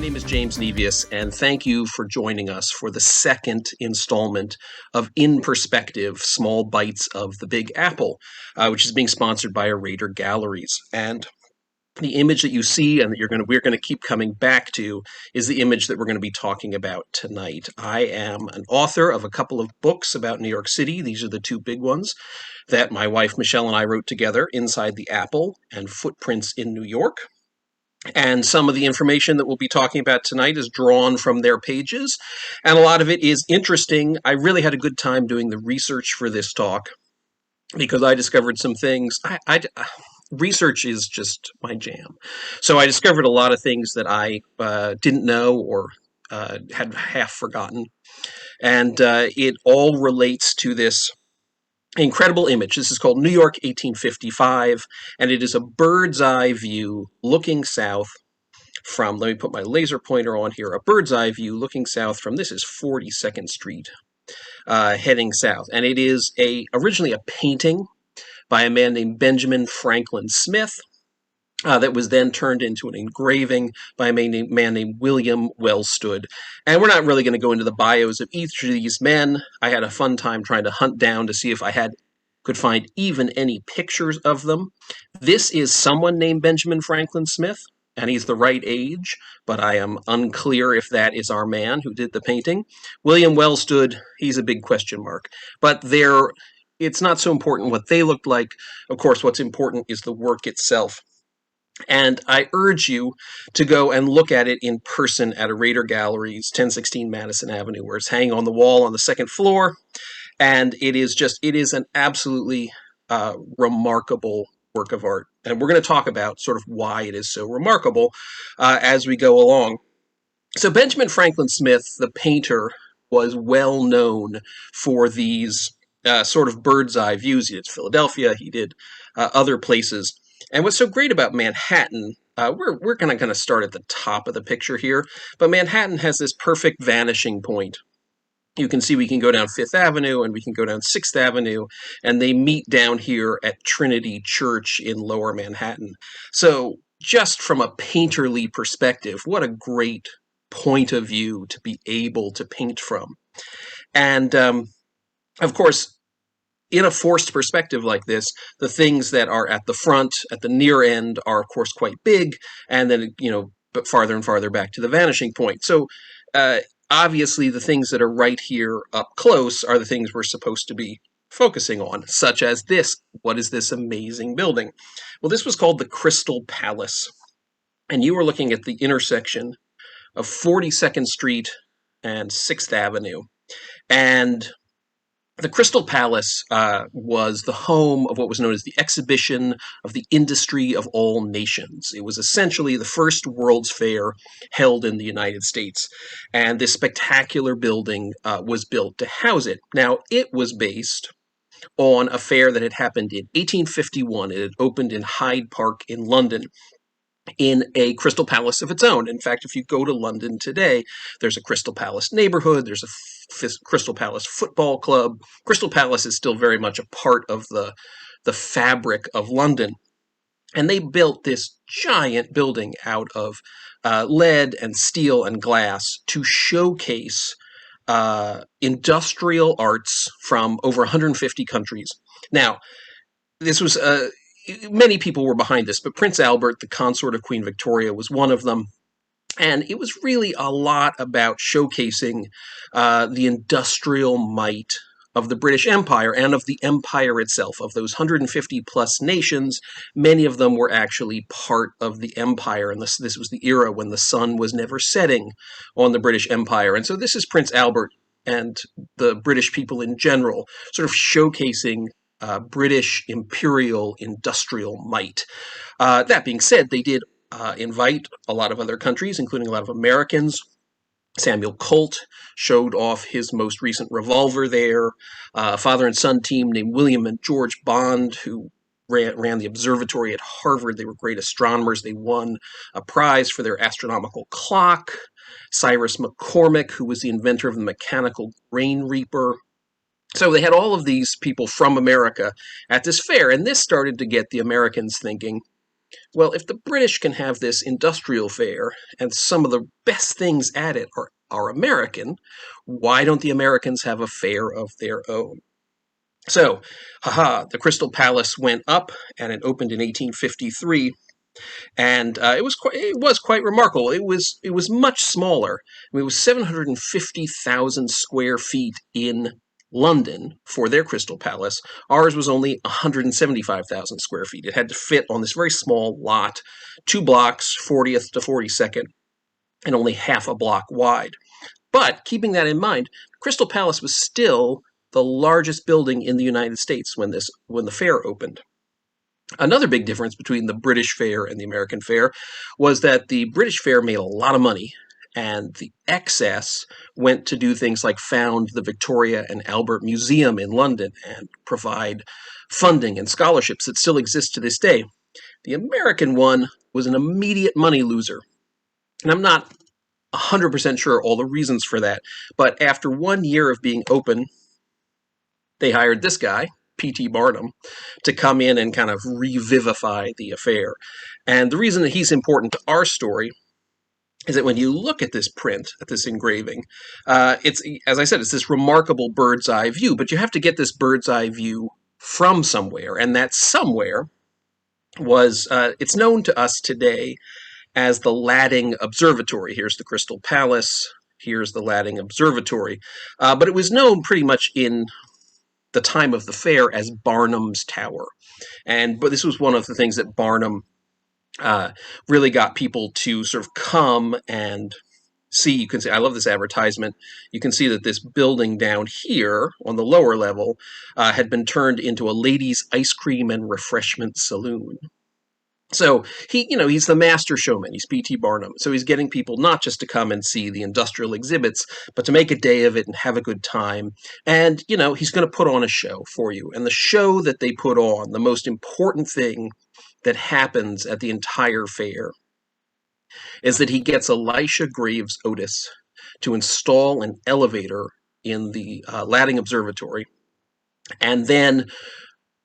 name is James Nevius, and thank you for joining us for the second installment of In Perspective, Small Bites of the Big Apple, which is being sponsored by Arader Galleries. And the image that you see and that we're going to keep coming back to is the image that we're going to be talking about tonight. I am an author of a couple of books about New York City. These are the two big ones that my wife Michelle and I wrote together, Inside the Apple and Footprints in New York. And some of the information that we'll be talking about tonight is drawn from their pages, and a lot of it is interesting. I really had a good time doing the research for this talk because I discovered some things. Research is just my jam. So I discovered a lot of things that I didn't know or had half forgotten. And it all relates to this incredible image. This is called New York 1855, and it is a bird's eye view looking south from, let me put my laser pointer on here, a bird's eye view looking south from, this is 42nd Street, heading south. And it is originally a painting by a man named Benjamin Franklin Smith, that was then turned into an engraving by a man named William Wellstood. And we're not really going to go into the bios of each of these men. I had a fun time trying to hunt down to see if I could find even any pictures of them. This is someone named Benjamin Franklin Smith, and he's the right age, but I am unclear if that is our man who did the painting. William Wellstood, he's a big question mark. But it's not so important what they looked like. Of course, what's important is the work itself. And I urge you to go and look at it in person at Arader Galleries, 1016 Madison Avenue, where it's hanging on the wall on the second floor. And it is an absolutely remarkable work of art. And we're going to talk about sort of why it is so remarkable as we go along. So Benjamin Franklin Smith, the painter, was well known for these sort of bird's eye views. He did Philadelphia, he did other places. And what's so great about Manhattan, we're going to start at the top of the picture here, but Manhattan has this perfect vanishing point. You can see we can go down Fifth Avenue and we can go down Sixth Avenue, and they meet down here at Trinity Church in Lower Manhattan. So just from a painterly perspective, what a great point of view to be able to paint from. And of course, in a forced perspective like this, the things that are at the front, at the near end, are of course quite big, and then, but farther and farther back to the vanishing point. So obviously the things that are right here up close are the things we're supposed to be focusing on, such as this. What is this amazing building? Well, this was called the Crystal Palace, and you were looking at the intersection of 42nd Street and 6th Avenue, and the Crystal Palace was the home of what was known as the Exhibition of the Industry of All Nations. It was essentially the first World's Fair held in the United States. And this spectacular building was built to house it. Now, it was based on a fair that had happened in 1851. It had opened in Hyde Park in London, in a Crystal Palace of its own. In fact, if you go to London today, there's a Crystal Palace neighborhood, there's a Crystal Palace football club. Crystal Palace is still very much a part of the fabric of London. And they built this giant building out of lead and steel and glass to showcase industrial arts from over 150 countries. Now, this was many people were behind this, but Prince Albert, the consort of Queen Victoria, was one of them. And it was really a lot about showcasing the industrial might of the British Empire and of the empire itself. Of those 150 plus nations, many of them were actually part of the empire. And this was the era when the sun was never setting on the British Empire. And so this is Prince Albert and the British people in general, sort of showcasing British imperial industrial might. That being said, they did invite a lot of other countries, including a lot of Americans. Samuel Colt showed off his most recent revolver there. A father and son team named William and George Bond, who ran the observatory at Harvard. They were great astronomers. They won a prize for their astronomical clock. Cyrus McCormick, who was the inventor of the mechanical grain reaper. So they had all of these people from America at this fair, and this started to get the Americans thinking, Well, if the British can have this industrial fair and some of the best things at it are American, why don't the Americans have a fair of their own? So, the Crystal Palace went up and it opened in 1853, and it was quite remarkable. It was much smaller. I mean, it was 750,000 square feet in London for their Crystal Palace. Ours was only 175,000 square feet. It had to fit on this very small lot, 2 blocks, 40th to 42nd, and only half a block wide. But keeping that in mind, Crystal Palace was still the largest building in the United States when the fair opened. Another big difference between the British Fair and the American Fair was that the British Fair made a lot of money, and the excess went to do things like found the Victoria and Albert Museum in London and provide funding and scholarships that still exist to this day. The American one was an immediate money loser, and I'm not 100% sure all the reasons for that, but after 1 year of being open, they hired this guy, P.T. Barnum, to come in and kind of revivify the affair. And the reason that he's important to our story is that when you look at this print, at this engraving, it's, as I said, it's this remarkable bird's eye view, but you have to get this bird's eye view from somewhere, and that somewhere was, it's known to us today as the Latting Observatory. Here's the Crystal Palace, here's the Latting Observatory, but it was known pretty much in the time of the fair as Barnum's Tower. But this was one of the things that Barnum really got people to sort of come and see. You can see, I love this advertisement. You can see that this building down here on the lower level had been turned into a ladies' ice cream and refreshment saloon. So he's the master showman. He's P.T. Barnum. So he's getting people not just to come and see the industrial exhibits, but to make a day of it and have a good time. And, he's going to put on a show for you. And the show that they put on, the most important thing that happens at the entire fair, is that he gets Elisha Graves Otis to install an elevator in the Latting Observatory. And then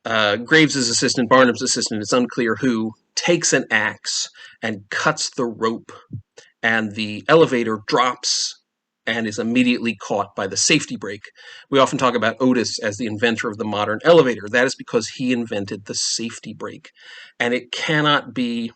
Graves' assistant, Barnum's assistant, it's unclear who, takes an axe and cuts the rope, and the elevator drops and is immediately caught by the safety brake. We often talk about Otis as the inventor of the modern elevator. That is because he invented the safety brake, and it cannot be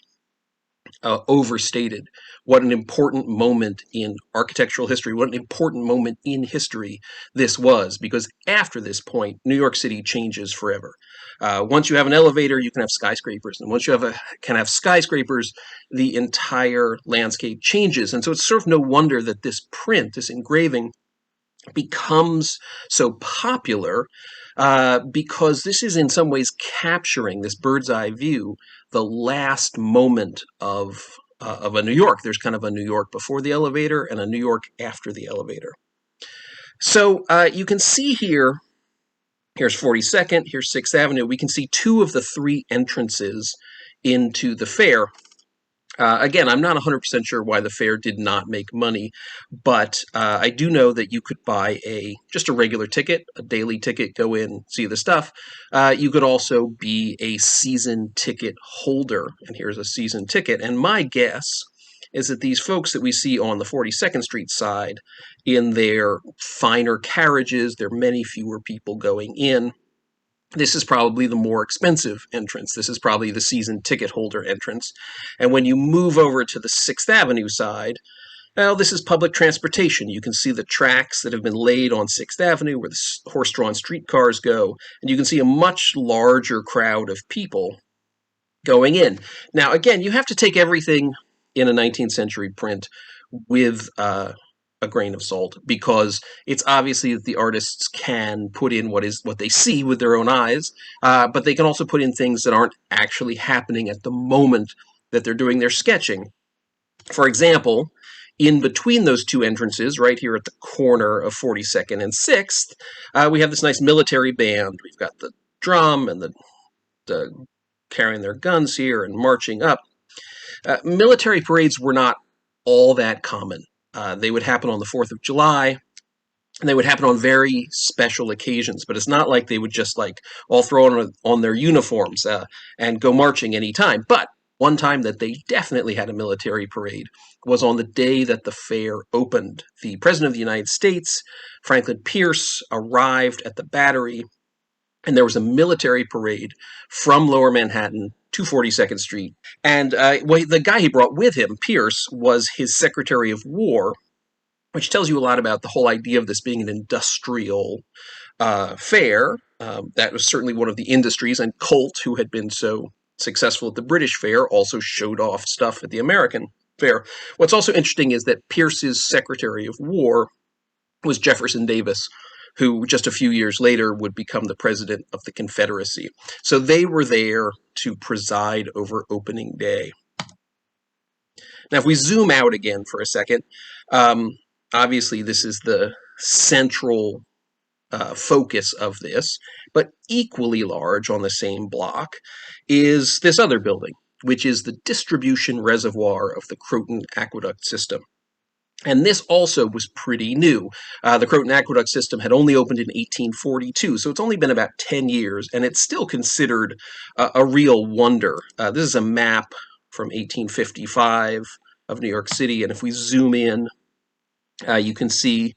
overstated what an important moment in architectural history, what an important moment in history this was, because after this point, New York City changes forever. Once you have an elevator, you can have skyscrapers, and once you can have skyscrapers, the entire landscape changes. And so it's sort of no wonder that this print, this engraving, becomes so popular, because this is in some ways capturing this bird's eye view, the last moment of a New York. There's kind of a New York before the elevator and a New York after the elevator. So you can see here, here's 42nd, here's 6th Avenue. We can see two of the three entrances into the fair. Again, I'm not 100% sure why the fair did not make money, but I do know that you could buy just a regular ticket, a daily ticket, go in, see the stuff. You could also be a season ticket holder, and here's a season ticket. And my guess is that these folks that we see on the 42nd Street side in their finer carriages, there are many fewer people going in. This is probably the more expensive entrance. This is probably the season ticket holder entrance. And when you move over to the 6th Avenue side, well, this is public transportation. You can see the tracks that have been laid on 6th Avenue where the horse-drawn streetcars go, and you can see a much larger crowd of people going in. Now, again, you have to take everything in a 19th century print with a grain of salt, because it's obviously that the artists can put in what they see with their own eyes, but they can also put in things that aren't actually happening at the moment that they're doing their sketching. For example, in between those two entrances, right here at the corner of 42nd and 6th, we have this nice military band. We've got the drum and the carrying their guns here and marching up. Military parades were not all that common. They would happen on the 4th of July, and they would happen on very special occasions, but it's not like they would just all throw on their uniforms and go marching anytime. But One time that they definitely had a military parade was on the day that the fair opened. The President of the United States, Franklin Pierce, arrived at the Battery, and there was a military parade from Lower Manhattan to 42nd Street. And the guy he brought with him, Pierce, was his Secretary of War, which tells you a lot about the whole idea of this being an industrial fair. That was certainly one of the industries, and Colt, who had been so successful at the British fair, also showed off stuff at the American fair. What's also interesting is that Pierce's Secretary of War was Jefferson Davis, who just a few years later would become the president of the Confederacy. So they were there to preside over opening day. Now, if we zoom out again for a second, obviously this is the central focus of this, but equally large on the same block is this other building, which is the distribution reservoir of the Croton aqueduct system. And this also was pretty new. The Croton aqueduct system had only opened in 1842, so it's only been about 10 years, and it's still considered a real wonder. This is a map from 1855 of New York City, and if we zoom in, you can see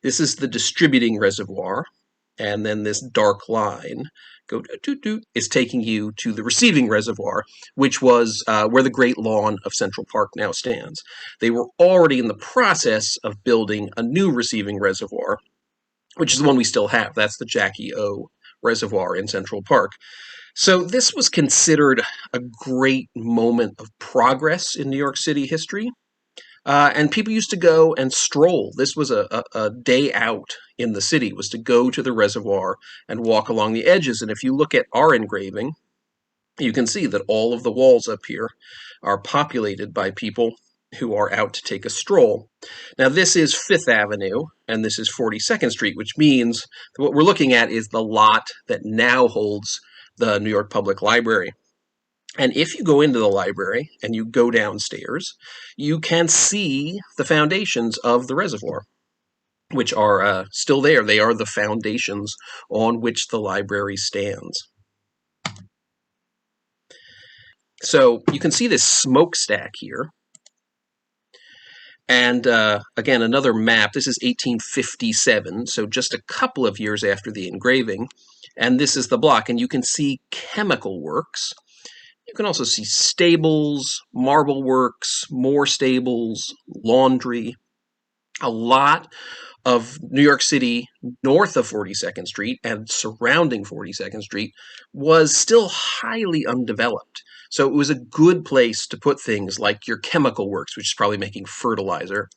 this is the distributing reservoir, and then this dark line is taking you to the receiving reservoir, which was where the great lawn of Central Park now stands. They were already in the process of building a new receiving reservoir, which is the one we still have. That's the Jackie O Reservoir in Central Park. So this was considered a great moment of progress in New York City history. And people used to go and stroll. This was a day out in the city, was to go to the reservoir and walk along the edges. And if you look at our engraving, you can see that all of the walls up here are populated by people who are out to take a stroll. Now, this is Fifth Avenue, and this is 42nd Street, which means that what we're looking at is the lot that now holds the New York Public Library. And if you go into the library and you go downstairs, you can see the foundations of the reservoir, which are still there. They are the foundations on which the library stands. So you can see this smokestack here. And again, another map. This is 1857, so just a couple of years after the engraving. And this is the block. And you can see chemical works. You can also see stables, marble works, more stables, laundry. A lot of New York City north of 42nd Street and surrounding 42nd Street was still highly undeveloped. So it was a good place to put things like your chemical works, which is probably making fertilizer.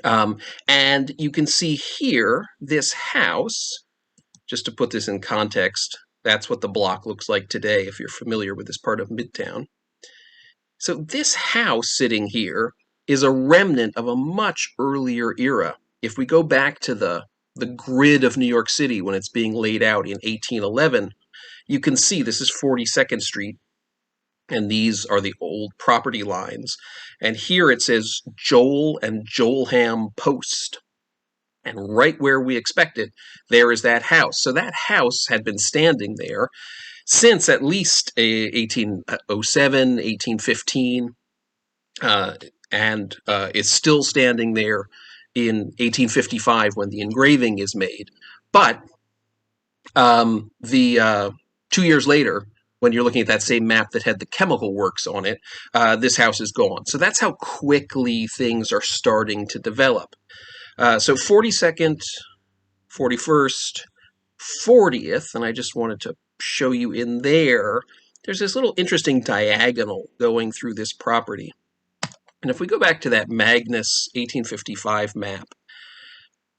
And you can see here this house, just to put this in context. That's what the block looks like today, if you're familiar with this part of Midtown. So this house sitting here is a remnant of a much earlier era. If we go back to the grid of New York City when it's being laid out in 1811, you can see this is 42nd Street, and these are the old property lines. And here it says Joel and Joelham Post. And right where we expect it, there is that house. So that house had been standing there since at least 1807, 1815, and is still standing there in 1855 when the engraving is made. But 2 years later, when you're looking at that same map that had the chemical works on it, this house is gone. So that's how quickly things are starting to develop. So 42nd, 41st, 40th, and I just wanted to show you in there, there's this little interesting diagonal going through this property. And if we go back to that Magnus 1855 map,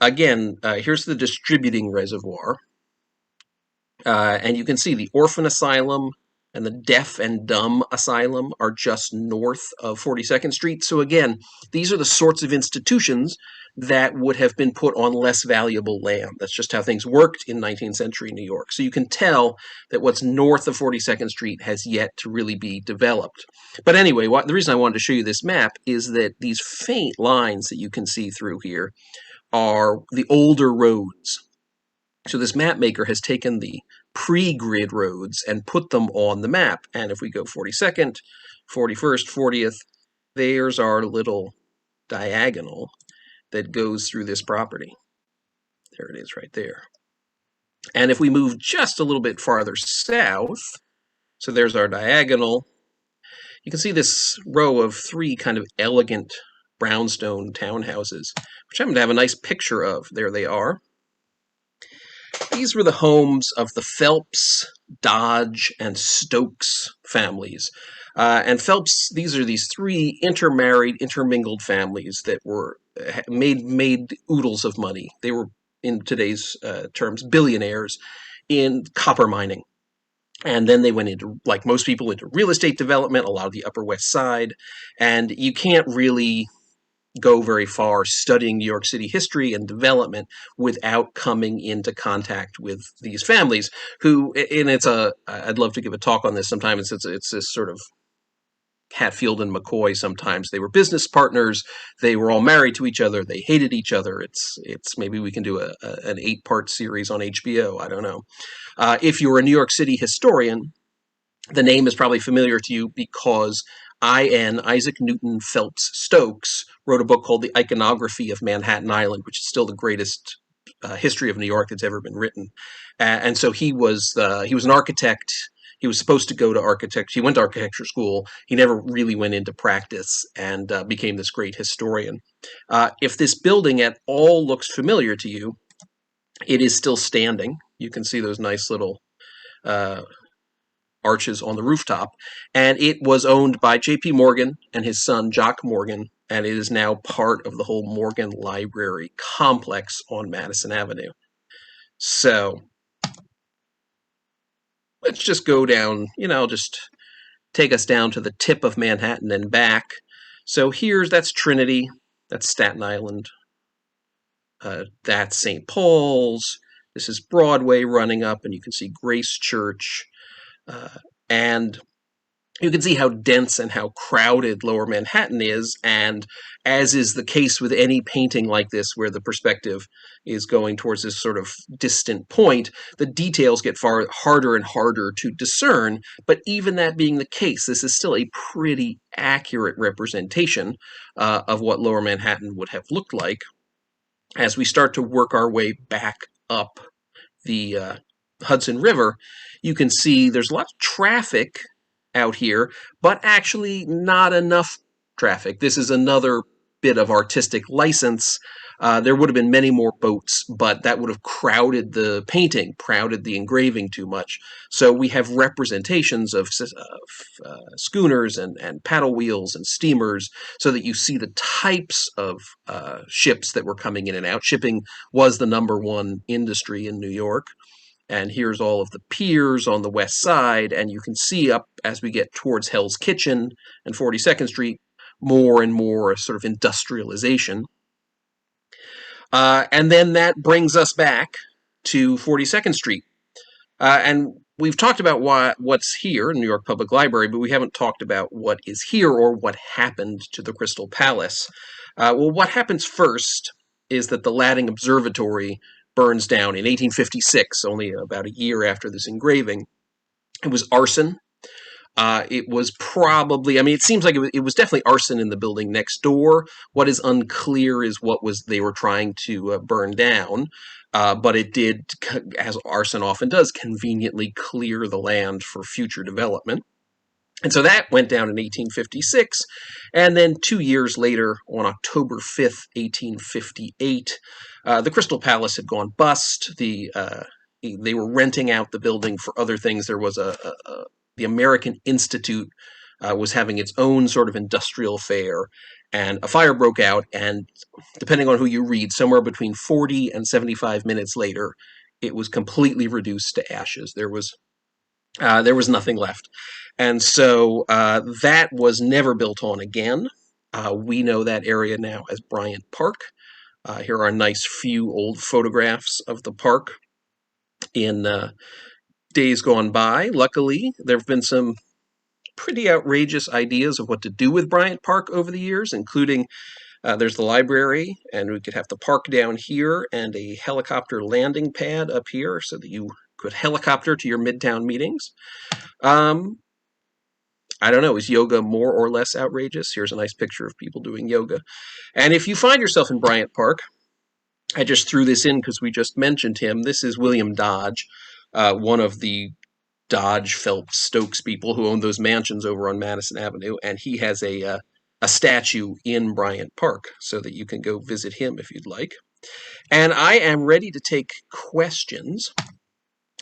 again, here's the distributing reservoir. And you can see the orphan asylum and the deaf and dumb asylum are just north of 42nd Street. So again, these are the sorts of institutions that would have been put on less valuable land. That's just how things worked in 19th century New York. So you can tell that what's north of 42nd Street has yet to really be developed. But anyway, the reason I wanted to show you this map is that these faint lines that you can see through here are the older roads. So this map maker has taken the pre-grid roads and put them on the map. And if we go 42nd, 41st, 40th, there's our little diagonal that goes through this property. There it is right there. And if we move just a little bit farther south, so there's our diagonal, you can see this row of 3 kind of elegant brownstone townhouses, which I happen to have a nice picture of. There they are. These were the homes of the Phelps, Dodge, and Stokes families. And Phelps, these are these 3 intermarried, intermingled families that were made oodles of money. They were, in today's terms, billionaires in copper mining. And then they went into, like most people, into real estate development, a lot of the Upper West Side. And you can't really go very far studying New York City history and development without coming into contact with these families who, and I'd love to give a talk on this sometime. It's this sort of Hatfield and McCoy sometimes. They were business partners. They were all married to each other. They hated each other. It's maybe we can do an 8-part series on HBO. I don't know. If you're a New York City historian, the name is probably familiar to you because Isaac Newton Phelps Stokes wrote a book called The Iconography of Manhattan Island, which is still the greatest history of New York that's ever been written. And so he was an architect. He was supposed to go to architecture. He went to architecture school. He never really went into practice and became this great historian. If this building at all looks familiar to you, it is still standing. You can see those nice little arches on the rooftop. And it was owned by J.P. Morgan and his son, Jock Morgan, and it is now part of the whole Morgan Library complex on Madison Avenue. So let's just go down, just take us down to the tip of Manhattan and back. So that's Trinity, that's Staten Island, that's St. Paul's, this is Broadway running up, and you can see Grace Church, and you can see how dense and how crowded Lower Manhattan is, and as is the case with any painting like this where the perspective is going towards this sort of distant point, the details get far harder and harder to discern, but even that being the case, this is still a pretty accurate representation of what Lower Manhattan would have looked like as we start to work our way back up the Hudson River. You can see there's a lot of traffic out here, but actually not enough traffic. This is another bit of artistic license. There would have been many more boats, but that would have crowded the painting, crowded the engraving too much. So we have representations of schooners and paddle wheels and steamers so that you see the types of ships that were coming in and out. Shipping was the #1 industry in New York. And here's all of the piers on the west side, and you can see up as we get towards Hell's Kitchen and 42nd Street, more and more sort of industrialization. And then that brings us back to 42nd Street. And we've talked about what's here in New York Public Library, but we haven't talked about what is here or what happened to the Crystal Palace. Well, what happens first is that the Latting Observatory burns down in 1856, only about a year after this engraving. It was arson. It was probably, it seems like it was definitely arson in the building next door. What is unclear is what they were trying to burn down. But it did, as arson often does, conveniently clear the land for future development. And so that went down in 1856, and then 2 years later, on October 5th, 1858, the Crystal Palace had gone bust. They were renting out the building for other things. There was the American Institute was having its own sort of industrial fair, and a fire broke out, and depending on who you read, somewhere between 40 and 75 minutes later, it was completely reduced to ashes. There was nothing left. And so that was never built on again. We know that area now as Bryant Park. Here are a nice few old photographs of the park in days gone by. Luckily, there have been some pretty outrageous ideas of what to do with Bryant Park over the years, including there's the library, and we could have the park down here and a helicopter landing pad up here so that you could helicopter to your Midtown meetings. I don't know, is yoga more or less outrageous? Here's a nice picture of people doing yoga. And if you find yourself in Bryant Park, I just threw this in because we just mentioned him. This is William Dodge, one of the Dodge, Phelps, Stokes people who own those mansions over on Madison Avenue, and he has a statue in Bryant Park so that you can go visit him if you'd like. And I am ready to take questions.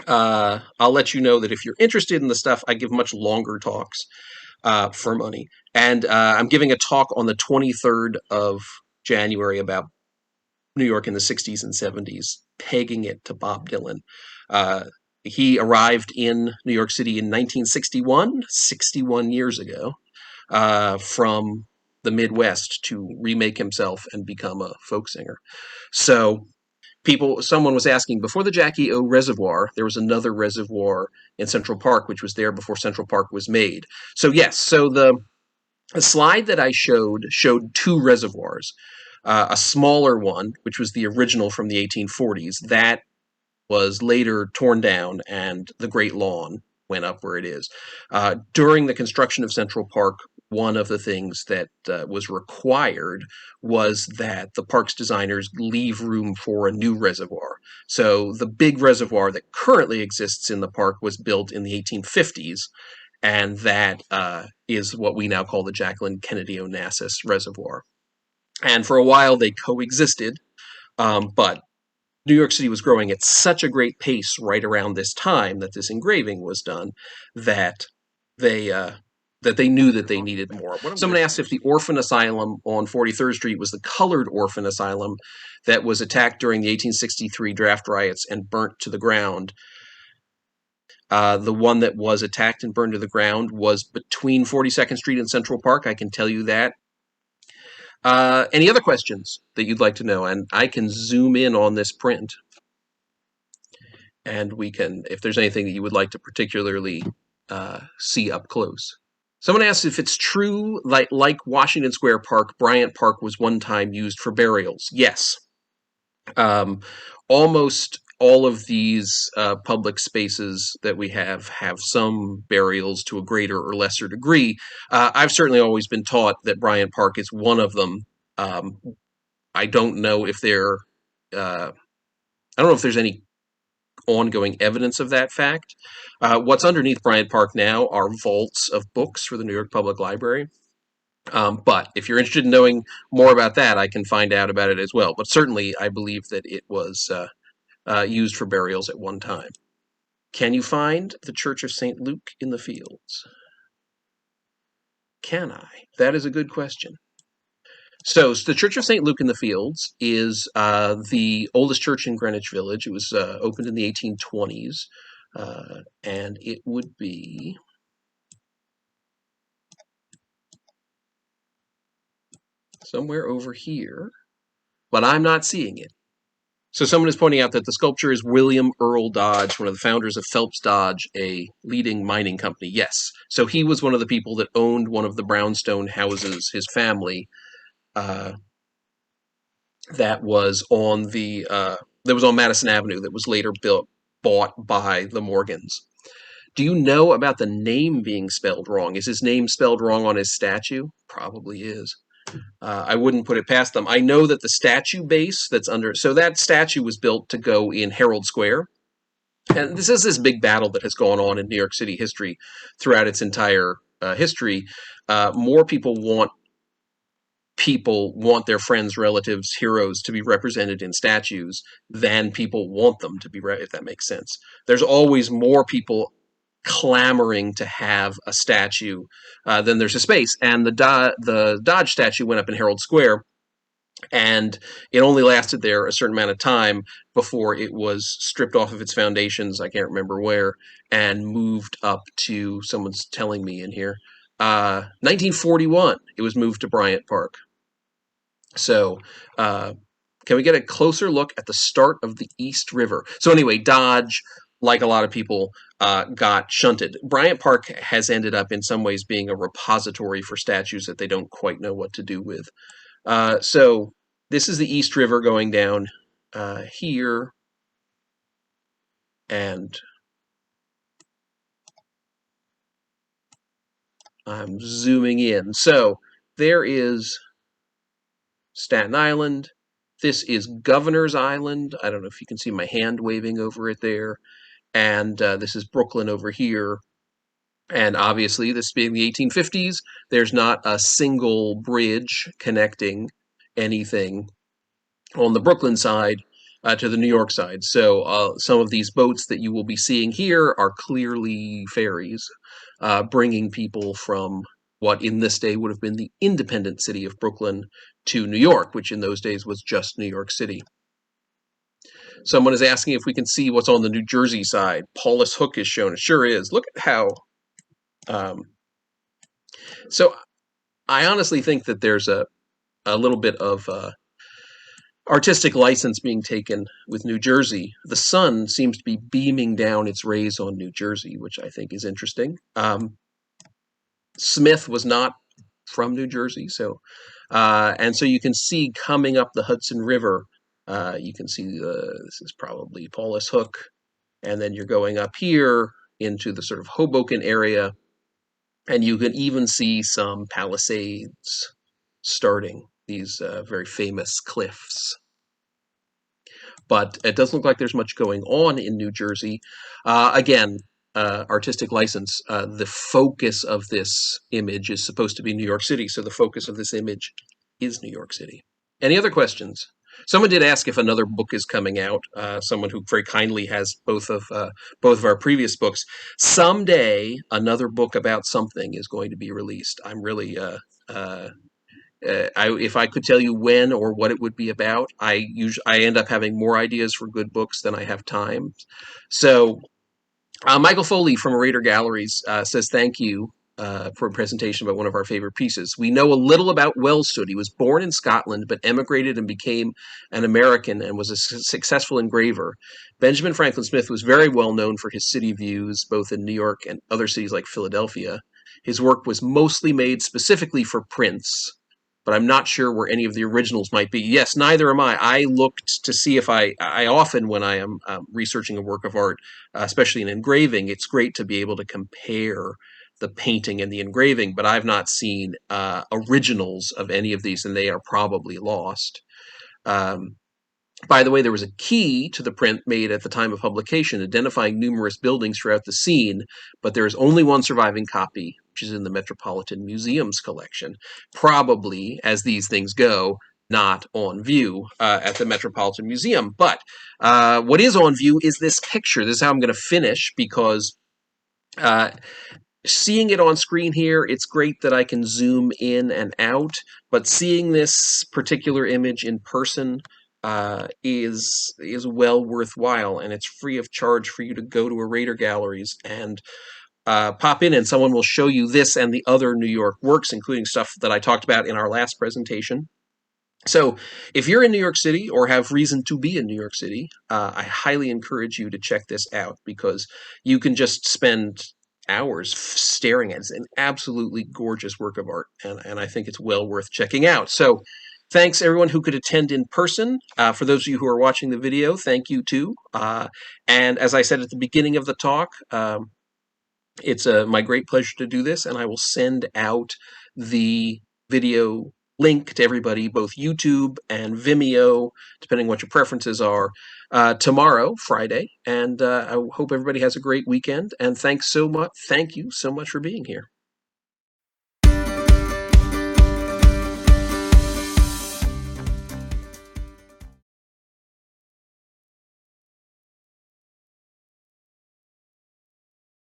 I'll let you know that if you're interested in the stuff, I give much longer talks for money. And I'm giving a talk on the 23rd of January about New York in the 60s and 70s, pegging it to Bob Dylan. He arrived in New York City in 1961, 61 years ago, from the Midwest to remake himself and become a folk singer. So someone was asking, before the Jackie O Reservoir, there was another reservoir in Central Park, which was there before Central Park was made. So yes, so the slide that I showed two reservoirs. A smaller one, which was the original from the 1840s, that was later torn down and the Great Lawn went up where it is. During the construction of Central Park, one of the things that was required was that the park's designers leave room for a new reservoir. So the big reservoir that currently exists in the park was built in the 1850s, and that is what we now call the Jacqueline Kennedy Onassis Reservoir. And for a while they coexisted, but New York City was growing at such a great pace right around this time that this engraving was done that they knew that they needed more. Someone asked if the orphan asylum on 43rd Street was the colored orphan asylum that was attacked during the 1863 draft riots and burnt to the ground. The one that was attacked and burned to the ground was between 42nd Street and Central Park. I can tell you that. Any other questions that you'd like to know? And I can zoom in on this print. And we can, if there's anything that you would like to particularly see up close. Someone asks if it's true, like Washington Square Park, Bryant Park was one time used for burials. Yes. Almost all of these public spaces that we have some burials to a greater or lesser degree. I've certainly always been taught that Bryant Park is one of them. I don't know if there, I don't know if there's any ongoing evidence of that fact. What's underneath Bryant Park now are vaults of books for the New York Public Library. But if you're interested in knowing more about that, I can find out about it as well. But certainly, I believe that it was used for burials at one time. Can you find the Church of St. Luke in the Fields? Can I? That is a good question. So the Church of St. Luke in the Fields is the oldest church in Greenwich Village. It was opened in the 1820s, and it would be somewhere over here, but I'm not seeing it. So someone is pointing out that the sculpture is William Earl Dodge, one of the founders of Phelps Dodge, a leading mining company. Yes. So he was one of the people that owned one of the brownstone houses, his family, that was on Madison Avenue, that was later bought by the Morgans. Do you know about the name being spelled wrong? Is his name spelled wrong on his statue? Probably is. I wouldn't put it past them. I know that the statue base that's under, so that statue was built to go in Herald Square. And this is this big battle that has gone on in New York City history throughout its entire history. More people want their friends, relatives, heroes to be represented in statues than people want them to be, if that makes sense. There's always more people clamoring to have a statue than there's a space. And the Dodge statue went up in Herald Square, and it only lasted there a certain amount of time before it was stripped off of its foundations, I can't remember where, and moved up to, someone's telling me in here, 1941, it was moved to Bryant Park. So can we get a closer look at the start of the East River? So anyway, Dodge, like a lot of people, got shunted. Bryant Park has ended up in some ways being a repository for statues that they don't quite know what to do with. So this is the East River going down here. And I'm zooming in. So there is Staten Island. This is Governor's Island. I don't know if you can see my hand waving over it there. And this is Brooklyn over here. And obviously, this being the 1850s, there's not a single bridge connecting anything on the Brooklyn side to the New York side. So some of these boats that you will be seeing here are clearly ferries, bringing people from what in this day would have been the independent city of Brooklyn to New York, which in those days was just New York City. Someone is asking if we can see what's on the New Jersey side. Paulus Hook is shown. It sure is. Look at how. So I honestly think that there's a little bit of artistic license being taken with New Jersey. The sun seems to be beaming down its rays on New Jersey, which I think is interesting. Smith was not from New Jersey, so and so you can see coming up the Hudson River, you can see this is probably Paulus Hook, and then you're going up here into the sort of Hoboken area, and you can even see some Palisades starting, these very famous cliffs. But it doesn't look like there's much going on in New Jersey. Again, artistic license. The focus of this image is supposed to be New York City, so the focus of this image is New York City. Any other questions? Someone did ask if another book is coming out. Someone who very kindly has both of our previous books. Someday, another book about something is going to be released. I'm really if I could tell you when or what it would be about, I end up having more ideas for good books than I have time. So Michael Foley from Arader Galleries says thank you for a presentation about one of our favorite pieces. We know a little about Wellstood. He was born in Scotland, but emigrated and became an American and was a successful engraver. Benjamin Franklin Smith was very well known for his city views, both in New York and other cities like Philadelphia. His work was mostly made specifically for prints, but I'm not sure where any of the originals might be. Yes, neither am I. I looked to see if I often, when I am researching a work of art, especially in engraving, it's great to be able to compare the painting and the engraving, but I've not seen originals of any of these, and they are probably lost. By the way, there was a key to the print made at the time of publication, identifying numerous buildings throughout the scene, but there is only one surviving copy, which is in the Metropolitan Museum's collection. Probably, as these things go, not on view at the Metropolitan Museum. But what is on view is this picture. This is how I'm going to finish, because seeing it on screen here, it's great that I can zoom in and out, but seeing this particular image in person is well worthwhile, and it's free of charge for you to go to Arader Galleries and pop in, and someone will show you this and the other New York works, including stuff that I talked about in our last presentation. So if you're in New York City or have reason to be in New York City, I highly encourage you to check this out, because you can just spend hours staring at it. It's an absolutely gorgeous work of art, and I think it's well worth checking out. So thanks everyone who could attend in person. For those of you who are watching the video, thank you too. And as I said at the beginning of the talk, it's my great pleasure to do this, and I will send out the video link to everybody, both YouTube and Vimeo, depending what your preferences are, tomorrow, Friday. And I hope everybody has a great weekend. And thanks so much. Thank you so much for being here.